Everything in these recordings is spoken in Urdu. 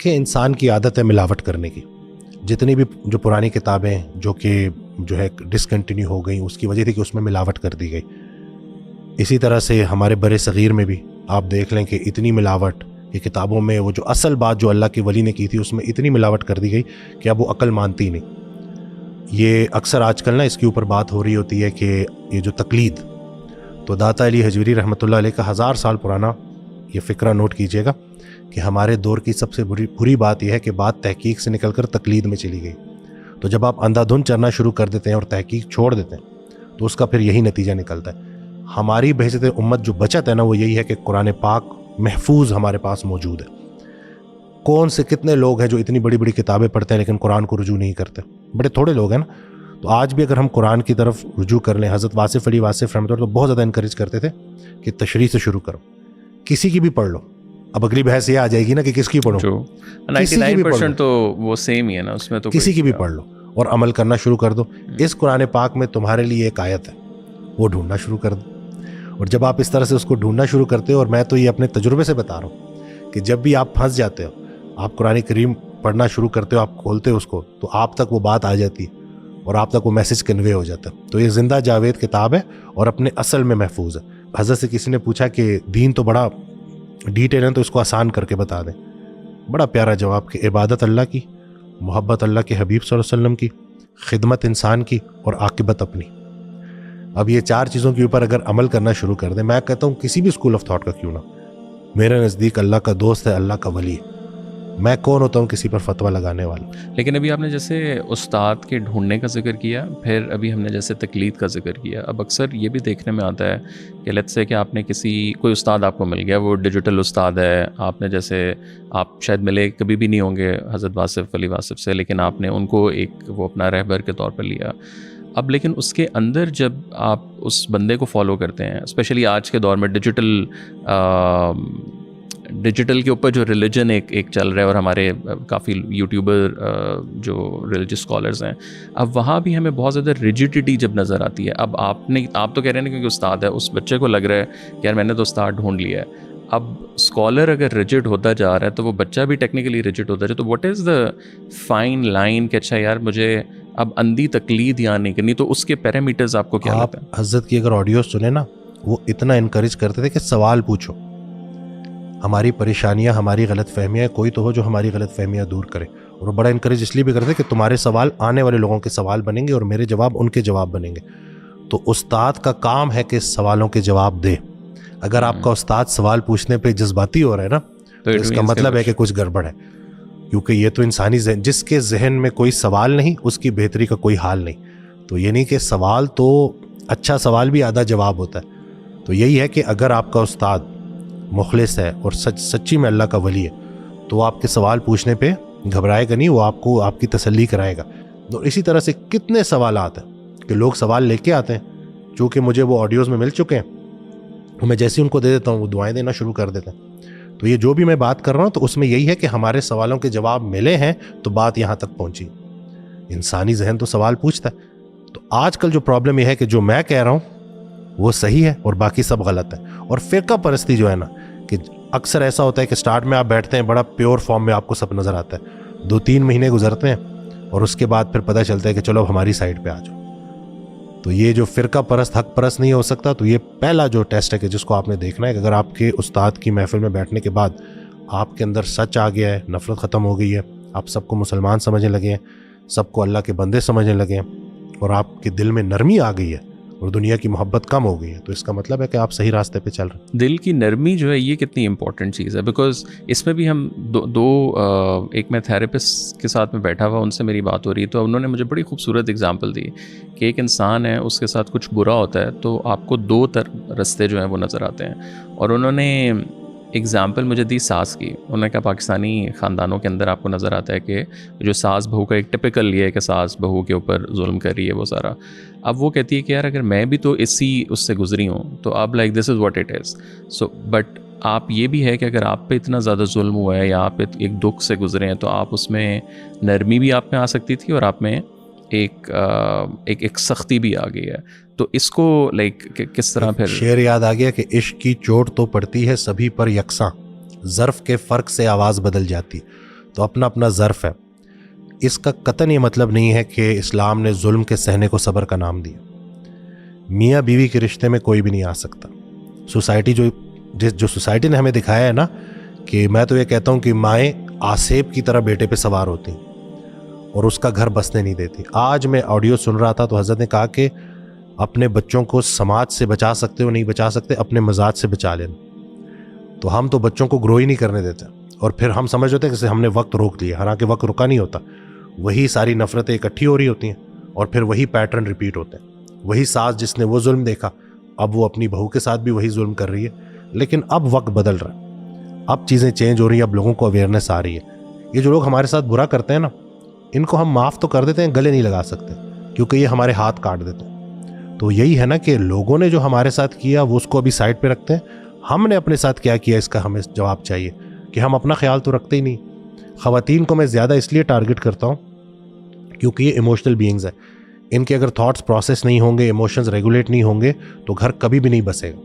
کہ انسان کی عادت ہے ملاوٹ کرنے کی. جتنی بھی جو پرانی کتابیں جو ہے ڈسکنٹینیو ہو گئیں اس کی وجہ تھی کہ اس میں ملاوٹ کر دی گئی. اسی طرح سے ہمارے برِ صغیر میں بھی آپ دیکھ لیں کہ اتنی ملاوٹ کہ کتابوں میں وہ جو اصل بات جو اللہ کے ولی نے کی تھی اس میں اتنی ملاوٹ کر دی گئی کہ اب وہ عقل مانتی نہیں. یہ اکثر آج کل نا اس کے اوپر بات ہو رہی ہوتی ہے کہ یہ جو تقلید، تو داتا علی حجویری رحمۃ اللہ علیہ کا 1000 سال پرانا یہ فکرہ نوٹ کیجئے گا کہ ہمارے دور کی سب سے بری بات یہ ہے کہ بات تحقیق سے نکل کر تقلید میں چلی گئی. تو جب آپ اندھا دھند چلنا شروع کر دیتے ہیں اور تحقیق چھوڑ دیتے ہیں تو اس کا پھر یہی نتیجہ نکلتا ہے. ہماری بحیثیت امت جو بچت ہے نا وہ یہی ہے کہ قرآن پاک محفوظ ہمارے پاس موجود ہے. کون سے کتنے لوگ ہیں جو اتنی بڑی بڑی کتابیں پڑھتے ہیں لیکن قرآن کو رجوع نہیں کرتے؟ بڑے تھوڑے لوگ ہیں نا. تو آج بھی اگر ہم قرآن کی طرف رجوع کر لیں، حضرت واصف علی واصف رحمۃ اللہ تو بہت زیادہ انکریج کرتے تھے کہ تشریح سے شروع کرو، کسی کی بھی پڑھ لو. اب اگلی بحث یہ آ جائے گی نا کہ کس کی پڑھو، 99% تو وہ سیم ہی ہے نا، اس میں تو کسی کی بھی پڑھ لو اور عمل کرنا شروع کر دو. اس قرآن پاک میں تمہارے لیے ایک آیت ہے، وہ ڈھونڈنا شروع کر دو. اور جب آپ اس طرح سے اس کو ڈھونڈنا شروع کرتے ہو، اور میں تو یہ اپنے تجربے سے بتا رہا ہوں کہ جب بھی آپ پھنس جاتے ہو، آپ قرآن کریم پڑھنا شروع کرتے ہو، آپ کھولتے ہو اس کو تو آپ تک وہ بات آ جاتی ہے اور آپ تک وہ میسج کنوے ہو جاتا ہے. تو یہ زندہ جاوید کتاب ہے اور اپنے اصل میں محفوظ ہے. حضرت سے کسی نے پوچھا کہ دین تو بڑا ڈیٹیل ہے تو اس کو آسان کر کے بتا دیں. بڑا پیارا جواب کہ عبادت اللہ کی، محبت اللہ کے حبیب صلی اللہ علیہ وسلم کی، خدمت انسان کی اور عاقبت اپنی. اب یہ 4 چیزوں کے اوپر اگر عمل کرنا شروع کر دیں، میں کہتا ہوں کسی بھی اسکول آف تھاٹ کا کیوں نہ، میرے نزدیک اللہ کا دوست ہے، اللہ کا ولی ہے. میں کون ہوتا ہوں کسی پر فتویٰ لگانے والا. لیکن ابھی آپ نے جیسے استاد کے ڈھونڈنے کا ذکر کیا، پھر ابھی ہم نے جیسے تقلید کا ذکر کیا. اب اکثر یہ بھی دیکھنے میں آتا ہے کہ لیٹس سے کہ آپ نے کوئی استاد آپ کو مل گیا، وہ ڈیجیٹل استاد ہے، آپ نے جیسے آپ شاید ملے کبھی بھی نہیں ہوں گے حضرت واصف علی واصف سے، لیکن آپ نے ان کو وہ اپنا رہبر کے طور پر لیا. اب لیکن اس کے اندر جب آپ اس بندے کو فالو کرتے ہیں، اسپیشلی آج کے دور میں ڈیجیٹل کے اوپر جو ریلیجن ایک چل رہا ہے، اور ہمارے کافی یوٹیوبر جو ریلیجس اسکالرز ہیں، اب وہاں بھی ہمیں بہت زیادہ ریجیڈیٹی جب نظر آتی ہے. اب آپ تو کہہ رہے ہیں کیونکہ استاد ہے، اس بچے کو لگ رہا ہے کہ یار میں نے تو استاد ڈھونڈ لیا ہے. اب اسکالر اگر ریجڈ ہوتا جا رہا ہے تو وہ بچہ بھی ٹیکنیکلی ریجڈ ہوتا جائے. تو what is the fine line کہ اچھا یار مجھے اب اندھی تقلید یا نہیں کرنی، تو اس کے پیرامیٹرز آپ کو کیا لگتا ہے؟ آپ حضرت کی اگر آڈیو سنیں نا، وہ اتنا انکریج کرتے تھے کہ سوال پوچھو. ہماری پریشانیاں، ہماری غلط فہمیاں، کوئی تو ہو جو ہماری غلط فہمیاں دور کرے. اور وہ بڑا انکریج اس لیے بھی کرتے کہ تمہارے سوال آنے والے لوگوں کے سوال بنیں گے اور میرے جواب ان کے جواب بنیں گے. تو استاد کا کام ہے کہ سوالوں کے جواب دے. اگر آپ کا استاد سوال پوچھنے پہ جذباتی ہو رہا ہے نا، تو اس کا مطلب ہے کہ کچھ گڑبڑ ہے. کیونکہ یہ تو انسانی ذہن، جس کے ذہن میں کوئی سوال نہیں اس کی بہتری کا کوئی حال نہیں. تو یہ نہیں کہ سوال تو اچھا سوال بھی آدھا جواب ہوتا ہے. تو یہی ہے کہ اگر آپ کا استاد مخلص ہے اور سچی میں اللہ کا ولی ہے تو وہ آپ کے سوال پوچھنے پہ گھبرائے گا نہیں، وہ آپ کو آپ کی تسلی کرائے گا. تو اسی طرح سے کتنے سوالات ہیں کہ لوگ سوال لے کے آتے ہیں، چونکہ مجھے وہ آڈیوز میں مل چکے ہیں، میں جیسے ان کو دے دیتا ہوں وہ دعائیں دینا شروع کر دیتے ہیں. تو یہ جو بھی میں بات کر رہا ہوں تو اس میں یہی ہے کہ ہمارے سوالوں کے جواب ملے ہیں تو بات یہاں تک پہنچی. انسانی ذہن تو سوال پوچھتا ہے. تو آج کل جو پرابلم یہ ہے کہ جو میں کہہ رہا ہوں وہ صحیح ہے اور باقی سب غلط ہے. اور فرقہ پرستی جو ہے نا، کہ اکثر ایسا ہوتا ہے کہ سٹارٹ میں آپ بیٹھتے ہیں بڑا پیور فارم میں آپ کو سب نظر آتا ہے، 2-3 مہینے گزرتے ہیں اور اس کے بعد پھر پتہ چلتا ہے کہ چلو اب ہماری سائڈ پہ آ جاؤ. تو یہ جو فرقہ پرست حق پرست نہیں ہو سکتا. تو یہ پہلا جو ٹیسٹ ہے کہ جس کو آپ نے دیکھنا ہے کہ اگر آپ کے استاد کی محفل میں بیٹھنے کے بعد آپ کے اندر سچ آ گیا ہے، نفرت ختم ہو گئی ہے، آپ سب کو مسلمان سمجھنے لگے ہیں، سب کو اللہ کے بندے سمجھنے لگے ہیں، اور آپ کے دل میں نرمی آ گئی ہے اور دنیا کی محبت کم ہو گئی ہے، تو اس کا مطلب ہے کہ آپ صحیح راستے پہ چل رہے ہیں. دل کی نرمی جو ہے یہ کتنی امپورٹنٹ چیز ہے، بیکاز اس میں بھی ہم ایک میں تھراپسٹ کے ساتھ میں بیٹھا ہوا، ان سے میری بات ہو رہی ہے تو انہوں نے مجھے بڑی خوبصورت اگزامپل دی کہ ایک انسان ہے، اس کے ساتھ کچھ برا ہوتا ہے تو آپ کو 2 رستے جو ہیں وہ نظر آتے ہیں. اور انہوں نے اگزامپل مجھے دی ساس کی. انہوں نے کہا پاکستانی خاندانوں کے اندر آپ کو نظر آتا ہے کہ جو ساس بہو کا ایک ٹپیکل یہ ہے کہ ساس بہو کے اوپر ظلم کر رہی ہے وہ سارا. اب وہ کہتی ہے کہ یار اگر میں بھی تو اس سے گزری ہوں تو اب like this is what it is. So but آپ یہ بھی ہے کہ اگر آپ پہ اتنا زیادہ ظلم ہوا ہے یا آپ ایک دکھ سے گزرے ہیں تو آپ اس میں نرمی بھی آپ میں آ سکتی تھی اور آپ میں ایک سختی بھی آ گئی ہے. تو اس کو لائک کس طرح پھر شعر یاد آ گیا کہ عشق کی چوٹ تو پڑتی ہے سبھی پر یکساں، ظرف کے فرق سے آواز بدل جاتی. تو اپنا اپنا ظرف ہے. اس کا قطعاً یہ مطلب نہیں ہے کہ اسلام نے ظلم کے سہنے کو صبر کا نام دیا. میاں بیوی کے رشتے میں کوئی بھی نہیں آ سکتا. سوسائٹی جو سوسائٹی نے ہمیں دکھایا ہے نا, کہ میں تو یہ کہتا ہوں کہ مائیں آسیب کی طرح بیٹے پہ سوار ہوتی ہیں اور اس کا گھر بسنے نہیں دیتی. آج میں آڈیو سن رہا تھا تو حضرت نے کہا کہ اپنے بچوں کو سماج سے بچا سکتے ہو نہیں بچا سکتے, اپنے مزاج سے بچا لینا. تو ہم تو بچوں کو گرو ہی نہیں کرنے دیتے, اور پھر ہم سمجھ ہوتے ہیں کہ ہم نے وقت روک لیا, حالانکہ وقت رکا نہیں ہوتا. وہی ساری نفرتیں اکٹھی ہو رہی ہوتی ہیں اور پھر وہی پیٹرن ریپیٹ ہوتے ہیں. وہی ساس جس نے وہ ظلم دیکھا, اب وہ اپنی بہو کے ساتھ بھی وہی ظلم کر رہی ہے. لیکن اب وقت بدل رہا ہے, اب چیزیں چینج ہو رہی ہیں, اب لوگوں کو اویئرنیس آ رہی ہے. یہ جو لوگ ہمارے ساتھ برا کرتے ہیں نا, ان کو ہم معاف تو کر دیتے ہیں, گلے نہیں لگا سکتے, کیونکہ یہ ہمارے ہاتھ کاٹ دیتے ہیں. تو یہی ہے نا کہ لوگوں نے جو ہمارے ساتھ کیا وہ اس کو ابھی سائڈ پہ رکھتے ہیں. ہم نے اپنے ساتھ کیا کیا اس کا ہمیں جواب چاہیے, کہ ہم اپنا خیال تو رکھتے ہی نہیں. خواتین کو میں زیادہ اس لیے ٹارگٹ کرتا ہوں کیونکہ یہ ایموشنل بینگز ہیں. ان کے اگر تھاٹس پروسیس نہیں ہوں گے, ایموشنز ریگولیٹ نہیں ہوں گے, تو گھر کبھی بھی نہیں بسے گا.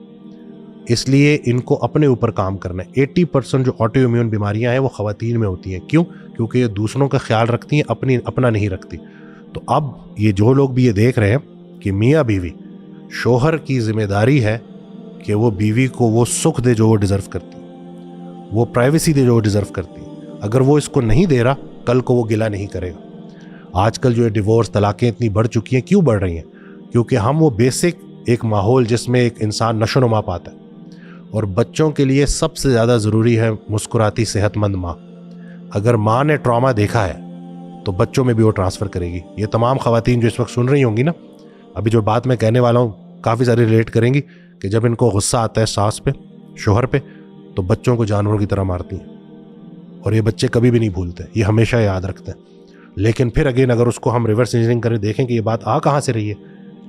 اس لیے ان کو اپنے اوپر کام کرنا ہے. 80% جو آٹو امیون بیماریاں ہیں وہ خواتین میں ہوتی ہیں. کیوں؟ کیونکہ یہ دوسروں کا خیال رکھتی ہیں, اپنا نہیں رکھتی. تو اب یہ جو لوگ بھی یہ دیکھ رہے ہیں کہ میاں بیوی, شوہر کی ذمہ داری ہے کہ وہ بیوی کو وہ سکھ دے جو وہ ڈیزرو کرتی ہے, وہ پرائیویسی دے جو وہ ڈیزرو کرتی ہے. اگر وہ اس کو نہیں دے رہا, کل کو وہ گلہ نہیں کرے گا. آج کل جو یہ ڈیورس طلاقیں اتنی بڑھ چکی ہیں, کیوں بڑھ رہی ہیں؟ کیونکہ ہم وہ بیسک ایک ماحول جس میں ایک انسان نشو نما پاتا ہے, اور بچوں کے لیے سب سے زیادہ ضروری ہے مسکراتی صحت مند ماں. اگر ماں نے ٹراما دیکھا ہے تو بچوں میں بھی وہ ٹرانسفر کرے گی. یہ تمام خواتین جو اس وقت سن رہی ہوں گی نا, ابھی جو بات میں کہنے والا ہوں کافی ساری ریلیٹ کریں گی کہ جب ان کو غصہ آتا ہے ساس پہ, شوہر پہ, تو بچوں کو جانوروں کی طرح مارتی ہیں. اور یہ بچے کبھی بھی نہیں بھولتے, یہ ہمیشہ یاد رکھتے ہیں. لیکن پھر اگین اگر اس کو ہم ریورس انجینئرنگ کریں, دیکھیں کہ یہ بات آ کہاں سے رہی ہے,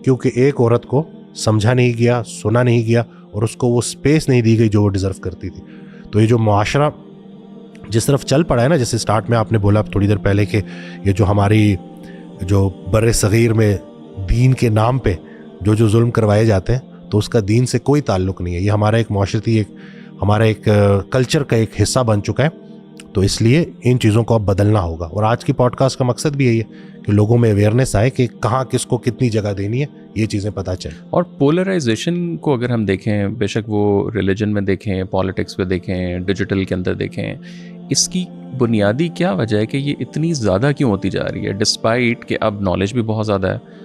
کیونکہ ایک عورت کو سمجھا نہیں گیا, سنا نہیں گیا, اور اس کو وہ سپیس نہیں دی گئی جو وہ ڈیزرو کرتی تھی. تو یہ جو معاشرہ جس طرف چل پڑا ہے نا, جیسے سٹارٹ میں آپ نے بولا تھوڑی دیر پہلے کہ یہ جو ہماری جو بر صغیر میں دین کے نام پہ جو ظلم کروائے جاتے ہیں, تو اس کا دین سے کوئی تعلق نہیں ہے. یہ ہمارا ایک معاشرتی ہمارا ایک کلچر کا ایک حصہ بن چکا ہے. تو اس لیے ان چیزوں کو اب بدلنا ہوگا. اور آج کی پوڈ کاسٹ کا مقصد بھی یہی ہے کہ لوگوں میں اویئرنیس آئے کہ کہاں کس کو کتنی جگہ دینی ہے, یہ چیزیں پتہ چلیں. اور پولرائزیشن کو اگر ہم دیکھیں, بے شک وہ ریلیجن میں دیکھیں, پالیٹکس میں دیکھیں, ڈیجیٹل کے اندر دیکھیں, اس کی بنیادی کیا وجہ ہے کہ یہ اتنی زیادہ کیوں ہوتی جا رہی ہے؟ ڈسپائٹ کہ اب نالج بھی بہت زیادہ ہے,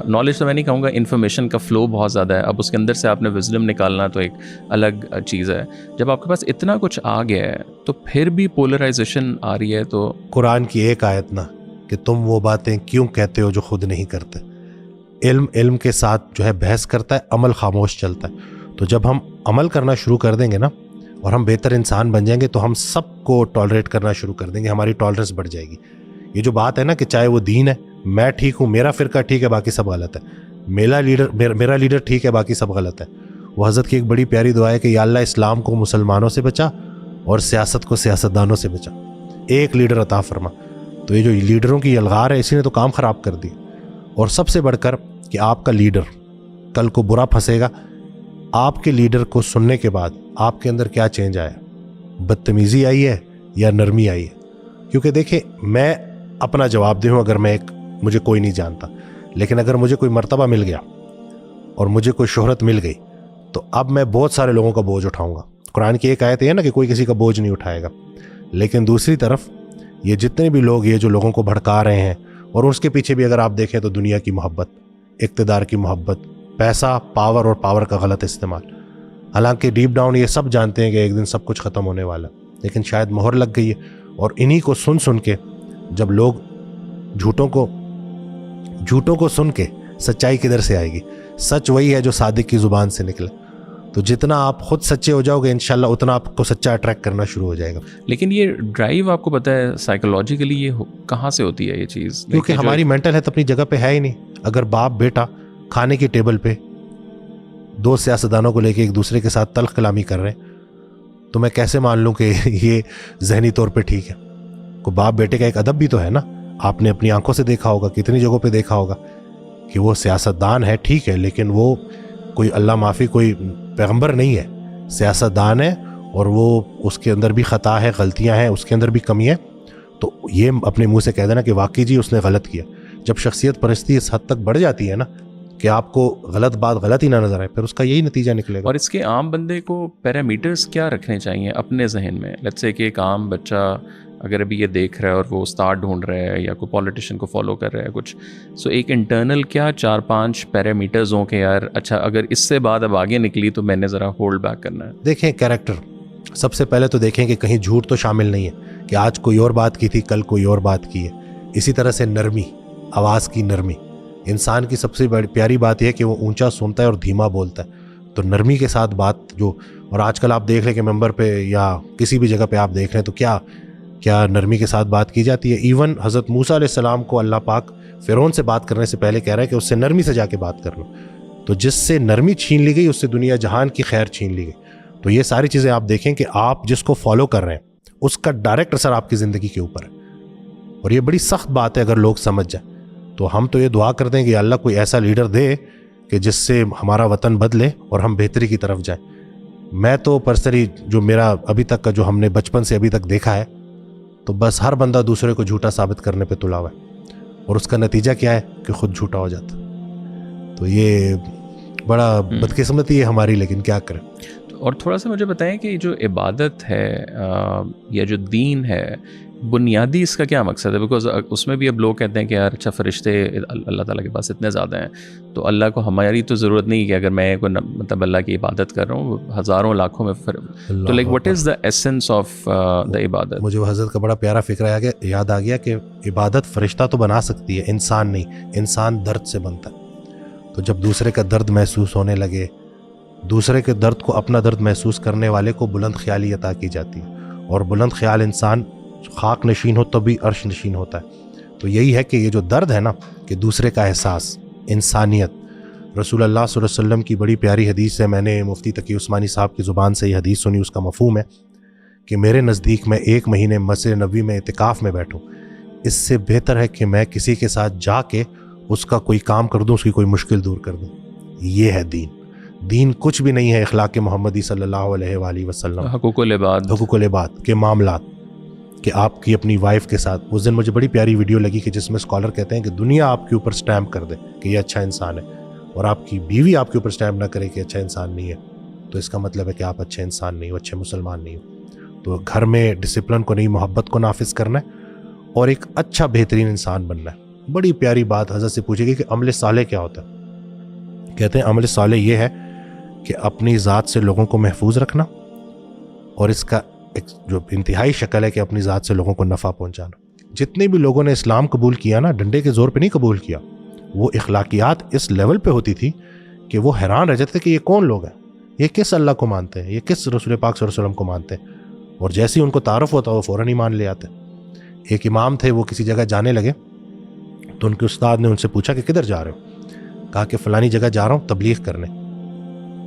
نالج تو میں نہیں کہوں گا, انفارمیشن کا فلو بہت زیادہ ہے. اب اس کے اندر سے آپ نے وزڈم نکالنا تو ایک الگ چیز ہے. جب آپ کے پاس اتنا کچھ آ گیا ہے تو پھر بھی پولرائزیشن آ رہی ہے. تو قرآن کی ایک آیت نا کہ تم وہ باتیں کیوں کہتے ہو جو خود نہیں کرتے. علم کے ساتھ جو ہے بحث کرتا ہے, عمل خاموش چلتا ہے. تو جب ہم عمل کرنا شروع کر دیں گے نا, اور ہم بہتر انسان بن جائیں گے, تو ہم سب کو ٹالریٹ کرنا شروع کر دیں گے, ہماری ٹالرنس بڑھ جائے گی. یہ جو بات ہے نا کہ چاہے وہ دین ہے, میں ٹھیک ہوں, میرا فرقہ ٹھیک ہے, باقی سب غلط ہے, میرا لیڈر ٹھیک ہے, باقی سب غلط ہے. وہ حضرت کی ایک بڑی پیاری دعا ہے کہ یا اللہ اسلام کو مسلمانوں سے بچا اور سیاست کو سیاستدانوں سے بچا, ایک لیڈر عطا فرما. تو یہ جو لیڈروں کی یلغار ہے, اسی نے تو کام خراب کر دی. اور سب سے بڑھ کر کہ آپ کا لیڈر کل کو برا پھنسے گا, آپ کے لیڈر کو سننے کے بعد آپ کے اندر کیا چینج آیا, بدتمیزی آئی ہے یا نرمی آئی ہے؟ کیونکہ دیکھیں, میں اپنا جواب دے ہوں, اگر مجھے کوئی نہیں جانتا, لیکن اگر مجھے کوئی مرتبہ مل گیا اور مجھے کوئی شہرت مل گئی, تو اب میں بہت سارے لوگوں کا بوجھ اٹھاؤں گا. قرآن کی ایک آیت ہے نا کہ کوئی کسی کا بوجھ نہیں اٹھائے گا. لیکن دوسری طرف یہ جتنے بھی لوگ یہ جو لوگوں کو بھڑکا رہے ہیں, اور اس کے پیچھے بھی اگر آپ دیکھیں تو دنیا کی محبت, اقتدار کی محبت, پیسہ, پاور اور پاور کا غلط استعمال. حالانکہ ڈیپ ڈاؤن یہ سب جانتے ہیں کہ ایک دن سب کچھ ختم ہونے والا, لیکن شاید مہر لگ گئی ہے. اور انہی کو سن کے جب لوگ جھوٹوں کو سن کے سچائی کدھر سے آئے گی؟ سچ وہی ہے جو صادق کی زبان سے نکلے. تو جتنا آپ خود سچے ہو جاؤ گے انشاءاللہ, اتنا آپ کو سچا اٹریکٹ کرنا شروع ہو جائے گا. لیکن یہ ڈرائیو آپ کو پتہ ہے سائیکولوجیکلی یہ کہاں سے ہوتی ہے یہ چیز؟ کیونکہ ہماری مینٹل ہیلتھ اپنی جگہ پہ ہے ہی نہیں. اگر باپ بیٹا کھانے کی ٹیبل پہ دو سیاستدانوں کو لے کے ایک دوسرے کے ساتھ تلخ کلامی کر رہے ہیں, تو میں کیسے مان لوں کہ یہ ذہنی طور پہ ٹھیک ہے؟ کو باپ بیٹے کا ایک ادب بھی تو ہے نا. آپ نے اپنی آنکھوں سے دیکھا ہوگا, کتنی جگہوں پہ دیکھا ہوگا کہ وہ سیاستدان ہے, ٹھیک ہے, لیکن وہ کوئی اللہ معافی کوئی پیغمبر نہیں ہے, سیاستدان ہے, اور وہ اس کے اندر بھی خطا ہے, غلطیاں ہیں, اس کے اندر بھی کمی ہے. تو یہ اپنے منہ سے کہہ دینا کہ واقعی جی اس نے غلط کیا. جب شخصیت پرستی اس حد تک بڑھ جاتی ہے نا کہ آپ کو غلط بات غلط ہی نہ نظر آئے, پھر اس کا یہی نتیجہ نکلے گا. اور اس کے عام بندے کو پیرامیٹرز کیا رکھنے چاہیے اپنے ذہن میں؟ لیٹس سے کہ ایک عام بچہ اگر ابھی یہ دیکھ رہا ہے اور وہ استاد ڈھونڈ رہا ہے یا کوئی پولیٹیشین کو فالو کر رہا ہے کچھ, سو ایک انٹرنل کیا 4-5 پیرامیٹرز ہوں کہ یار اچھا اگر اس سے بعد اب آگے نکلی تو میں نے ذرا ہولڈ بیک کرنا ہے. دیکھیں کیریکٹر, سب سے پہلے تو دیکھیں کہ کہیں جھوٹ تو شامل نہیں ہے کہ آج کوئی اور بات کی تھی کل کوئی اور بات کی ہے. اسی طرح سے نرمی, آواز کی نرمی. انسان کی سب سے بڑی پیاری بات یہ ہے کہ وہ اونچا سنتا ہے اور دھیما بولتا ہے. تو نرمی کے ساتھ بات جو, اور آج کل آپ دیکھ لیں کہ ممبر پہ یا کسی بھی جگہ پہ آپ دیکھ رہے ہیں تو کیا نرمی کے ساتھ بات کی جاتی ہے. ایون حضرت موسیٰ علیہ السلام کو اللہ پاک فرعون سے بات کرنے سے پہلے کہہ رہا ہے کہ اس سے نرمی سے جا کے بات کرنا. تو جس سے نرمی چھین لی گئی اس سے دنیا جہان کی خیر چھین لی گئی. تو یہ ساری چیزیں آپ دیکھیں کہ آپ جس کو فالو کر رہے ہیں اس کا ڈائریکٹ اثر آپ کی زندگی کے اوپر ہے. اور یہ بڑی سخت بات ہے اگر لوگ سمجھ جائیں. تو ہم تو یہ دعا کرتے ہیں کہ اللہ کوئی ایسا لیڈر دے کہ جس سے ہمارا وطن بدلے اور ہم بہتری کی طرف جائیں. میں تو پرسنلی جو میرا ابھی تک کا جو ہم نے بچپن سے ابھی تک دیکھا ہے, تو بس ہر بندہ دوسرے کو جھوٹا ثابت کرنے پہ تلا ہوا ہے, اور اس کا نتیجہ کیا ہے کہ خود جھوٹا ہو جاتا. تو یہ بڑا بدقسمتی ہے ہماری, لیکن کیا کریں. اور تھوڑا سا مجھے بتائیں کہ جو عبادت ہے یا جو دین ہے بنیادی اس کا کیا مقصد ہے؟ بیکاز اس میں بھی اب لوگ کہتے ہیں کہ یار اچھا فرشتے اللہ تعالیٰ کے پاس اتنے زیادہ ہیں تو اللہ کو ہماری تو ضرورت نہیں کہ اگر میں کوئی مطلب اللہ کی عبادت کر رہا ہوں ہزاروں لاکھوں میں تو like what is the essence of the عبادت؟ مجھے وہ حضرت کا بڑا پیارا فکر یاد آ گیا کہ عبادت فرشتہ تو بنا سکتی ہے, انسان نہیں. انسان درد سے بنتا ہے. تو جب دوسرے کا درد محسوس ہونے لگے, دوسرے کے درد کو اپنا درد محسوس کرنے والے کو بلند خیالی عطا کی جاتی ہے. اور بلند خیال انسان خاک نشین ہو تب بھی عرش نشین ہوتا ہے. تو یہی ہے کہ یہ جو درد ہے نا کہ دوسرے کا احساس, انسانیت. رسول اللہ صلی اللہ علیہ وسلم کی بڑی پیاری حدیث ہے, میں نے مفتی تقی عثمانی صاحب کی زبان سے یہ حدیث سنی. اس کا مفہوم ہے کہ میرے نزدیک میں 1 مہینے مسجد نبوی میں اعتکاف میں بیٹھوں, اس سے بہتر ہے کہ میں کسی کے ساتھ جا کے اس کا کوئی کام کر دوں, اس کی کوئی مشکل دور کر دوں. یہ ہے دین. دین کچھ بھی نہیں ہے اخلاق محمدی صلی اللہ علیہ وآلہ وسلم, حقوق العباد کے معاملات. کہ آپ کی اپنی وائف کے ساتھ, اس دن مجھے بڑی پیاری ویڈیو لگی کہ جس میں اسکالر کہتے ہیں کہ دنیا آپ کے اوپر سٹیمپ کر دے کہ یہ اچھا انسان ہے, اور آپ کی بیوی آپ کے اوپر سٹیمپ نہ کرے کہ اچھا انسان نہیں ہے, تو اس کا مطلب ہے کہ آپ اچھے انسان نہیں ہو, اچھے مسلمان نہیں ہو. تو گھر میں ڈسپلن کو نہیں, محبت کو نافذ کرنا ہے اور ایک اچھا بہترین انسان بننا ہے. بڑی پیاری بات حضرت سے پوچھے گی کہ عمل صالح کیا ہوتا ہے. کہتے ہیں عمل صالح یہ ہے کہ اپنی ذات سے لوگوں کو محفوظ رکھنا, اور اس کا ایک جو انتہائی شکل ہے کہ اپنی ذات سے لوگوں کو نفع پہنچانا. جتنے بھی لوگوں نے اسلام قبول کیا نا, ڈنڈے کے زور پہ نہیں قبول کیا. وہ اخلاقیات اس لیول پہ ہوتی تھی کہ وہ حیران رہ جاتے تھے کہ یہ کون لوگ ہیں, یہ کس اللہ کو مانتے ہیں, یہ کس رسول پاک صلی اللہ علیہ وسلم کو مانتے ہیں. اور جیسے ہی ان کو تعارف ہوتا وہ فوراً ہی مان لے آتے. ایک امام تھے, وہ کسی جگہ جانے لگے تو ان کے استاد نے ان سے پوچھا کہ کدھر جا رہے ہو؟ کہا کہ فلانی جگہ جا رہا ہوں تبلیغ کرنے.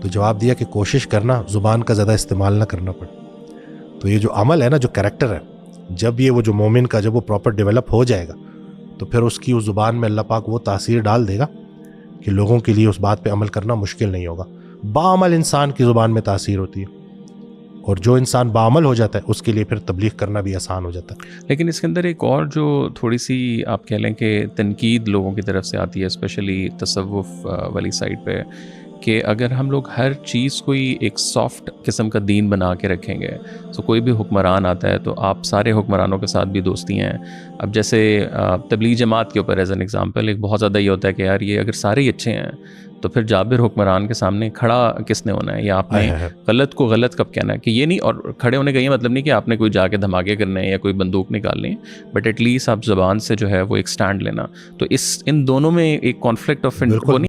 تو جواب دیا کہ کوشش کرنا زبان کا زیادہ استعمال نہ کرنا پڑے. تو یہ جو عمل ہے نا, جو کریکٹر ہے, جب یہ وہ جو مومن کا جب وہ پراپر ڈیولپ ہو جائے گا تو پھر اس کی اس زبان میں اللہ پاک وہ تاثیر ڈال دے گا کہ لوگوں کے لیے اس بات پہ عمل کرنا مشکل نہیں ہوگا. باعمل انسان کی زبان میں تاثیر ہوتی ہے, اور جو انسان باعمل ہو جاتا ہے اس کے لیے پھر تبلیغ کرنا بھی آسان ہو جاتا ہے. لیکن اس کے اندر ایک اور جو تھوڑی سی آپ کہہ لیں کہ تنقید لوگوں کی طرف سے آتی ہے, اسپیشلی تصوف والی سائڈ پہ, کہ اگر ہم لوگ ہر چیز کو ہی ایک سافٹ قسم کا دین بنا کے رکھیں گے تو کوئی بھی حکمران آتا ہے تو آپ سارے حکمرانوں کے ساتھ بھی دوستی ہیں. اب جیسے تبلیغ جماعت کے اوپر ایز این ایگزامپل ایک بہت زیادہ یہ ہوتا ہے کہ یار یہ اگر سارے ہی اچھے ہیں تو پھر جابر حکمران کے سامنے کھڑا کس نے ہونا ہے, یا آپ نے غلط کو غلط کب کہنا ہے. کہ یہ نہیں, اور کھڑے ہونے کا یہ مطلب نہیں کہ آپ نے کوئی جا کے دھماکے کرنے ہیں یا کوئی بندوق نکالنی ہے, بٹ ایٹ لیسٹ آپ زبان سے جو ہے وہ ایک سٹینڈ لینا. تو ان دونوں میں ایک کانفلکٹ آف